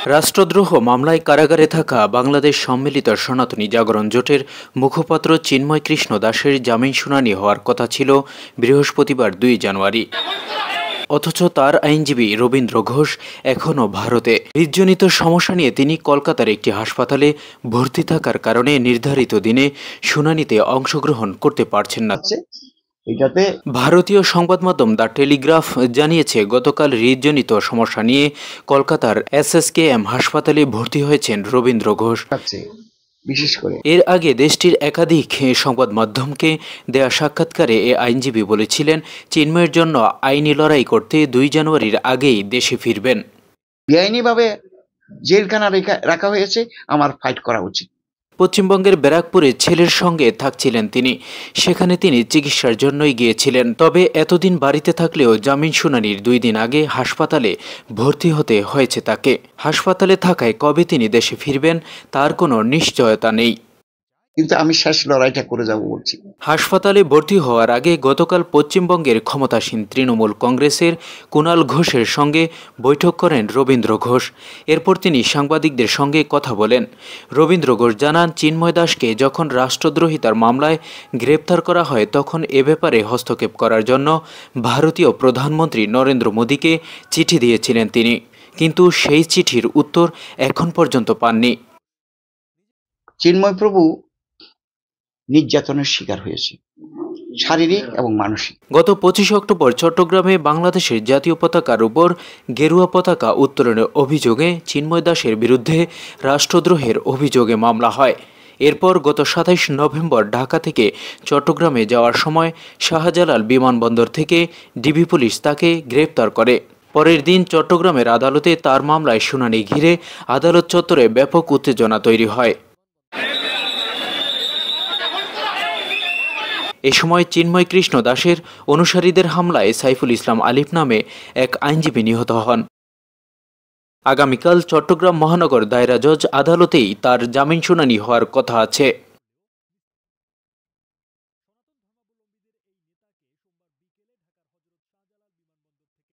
রাষ্ট্রদ্রোহ মামলায় কারাগারে থাকা বাংলাদেশ সম্মিলিত সনাতনী জাগরণ জোটের মুখপাত্র চিন্ময় কৃষ্ণ দাসের জামিন শুনানি হওয়ার কথা ছিল বৃহস্পতিবার ২ জানুয়ারি। অথচ তার আইনজীবী রবীন্দ্র ঘোষ এখনও ভারতে। হৃদজনিত সমস্যা নিয়ে তিনি কলকাতার একটি হাসপাতালে ভর্তি থাকার কারণে নির্ধারিত দিনে শুনানিতে অংশগ্রহণ করতে পারছেন না। ভারতীয় সংবাদ মাধ্যম দ্য টেলিগ্রাফ জানিয়েছে, গতকাল হৃদজনিত সমস্যা নিয়ে কলকাতার SSKM হাসপাতালে ভর্তি হয়েছেন রবীন্দ্র ঘোষ। বিশেষ করে এর আগে দেশটির একাধিক সংবাদ মাধ্যমকে দেয়া সাক্ষাৎকারে এ আইনজীবী বলেছিলেন, চিন্ময়ের জন্য আইনি লড়াই করতে ২ জানুয়ারির আগেই দেশে ফিরবেন। বেআইনিভাবে জেলখানা রাখা হয়েছে, আমার ফাইট করা উচিত। পশ্চিমবঙ্গের ব্যারাকপুরে ছেলের সঙ্গে থাকছিলেন তিনি। সেখানে তিনি চিকিৎসার জন্যই গিয়েছিলেন। তবে এতদিন বাড়িতে থাকলেও জামিন শুনানির ২ দিন আগে হাসপাতালে ভর্তি হতে হয়েছে তাকে। হাসপাতালে থাকায় কবে তিনি দেশে ফিরবেন তার কোনো নিশ্চয়তা নেই। কিন্তু আমি শেষ লড়াইটা করে যাব বলছি। হাসপাতালে ভর্তি হওয়ার আগে গতকাল পশ্চিমবঙ্গের ক্ষমতাসীন তৃণমূল কংগ্রেসের কুণাল ঘোষের সঙ্গে বৈঠক করেন রবীন্দ্র ঘোষ। এরপর তিনি সাংবাদিকদের সঙ্গে কথা বলেন। রবীন্দ্র ঘোষ জানান, চিন্ময় দাসকে যখন রাষ্ট্রদ্রোহিতার মামলায় গ্রেপ্তার করা হয় তখন এ ব্যাপারে হস্তক্ষেপ করার জন্য ভারতীয় প্রধানমন্ত্রী নরেন্দ্র মোদীকে চিঠি দিয়েছিলেন তিনি, কিন্তু সেই চিঠির উত্তর এখন পর্যন্ত পাননি। চিন্ময় প্রভু নির্যাতনের শিকার হয়েছে, শারীরিক এবং মানসিক। গত ২৫ অক্টোবর চট্টগ্রামে বাংলাদেশের জাতীয় পতাকার উপর গেরুয়া পতাকা উত্তোলনের অভিযোগে চিন্ময় দাসের বিরুদ্ধে রাষ্ট্রদ্রোহের অভিযোগে মামলা হয়। এরপর গত ২৭ নভেম্বর ঢাকা থেকে চট্টগ্রামে যাওয়ার সময় শাহজালাল বিমানবন্দর থেকে ডিবি পুলিশ তাকে গ্রেপ্তার করে। পরের দিন চট্টগ্রামের আদালতে তার মামলায় শুনানি ঘিরে আদালত চত্বরে ব্যাপক উত্তেজনা তৈরি হয়। এ সময় চিন্ময় কৃষ্ণ দাসের অনুসারীদের হামলায় সাইফুল ইসলাম আলিফ নামে এক আইনজীবী নিহত হন। আগামীকাল চট্টগ্রাম মহানগর দায়রা জজ আদালতেই তার জামিন শুনানি হওয়ার কথা আছে।